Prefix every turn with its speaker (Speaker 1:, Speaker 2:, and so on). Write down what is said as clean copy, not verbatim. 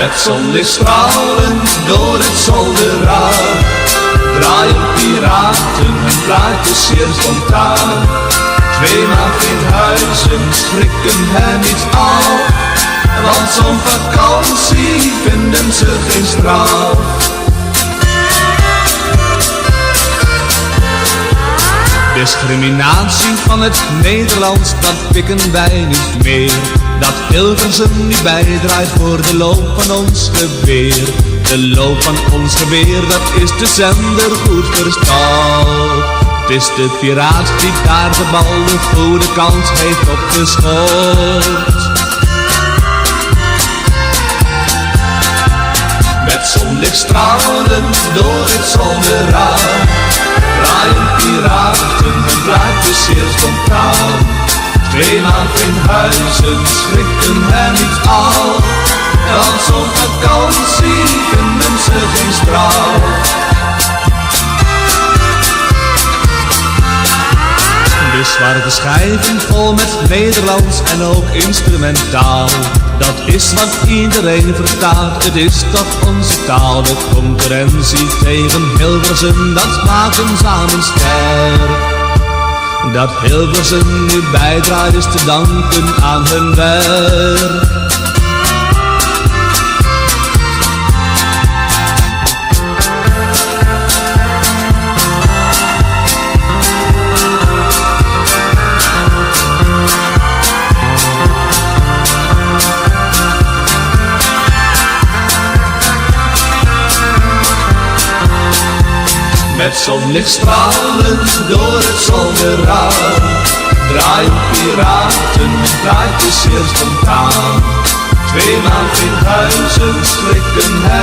Speaker 1: Met zonlicht stralend door het zolderraam draaien piraten hun plaatjes zeer spontaan. Tweemaal geen huizen schrikken hen niet af, want zo'n vakantie vinden ze geen straf. Discriminatie van het Nederlands, dat pikken wij niet meer. Dat Hilversum niet bijdraait voor de loop van ons geweer. De loop van ons geweer, dat is de zender goed versteld. Het is de piraat die daar de bal de goede kant heeft opgeschoten. Met zonlicht stralend door het zolderraam draaien piraten hun plaatjes zeer spontaan. Tweemaal geen huizen schrikken hen niet af, want zo'n vakantie vinden ze geen straf. De zwarte schijven vol met Nederlands en ook instrumentaal. Dat is wat iedereen verstaat, het is toch onze taal. De concurrentie tegen Hilversum, dat maakt hem samen sterk. Dat Hilversum nu bijdraait is te danken aan hun werk. Met zonlicht stralend door het zolderraam draaien piraten hun plaatjes zeer spontaan. Tweemaal geen huizen schrikken hen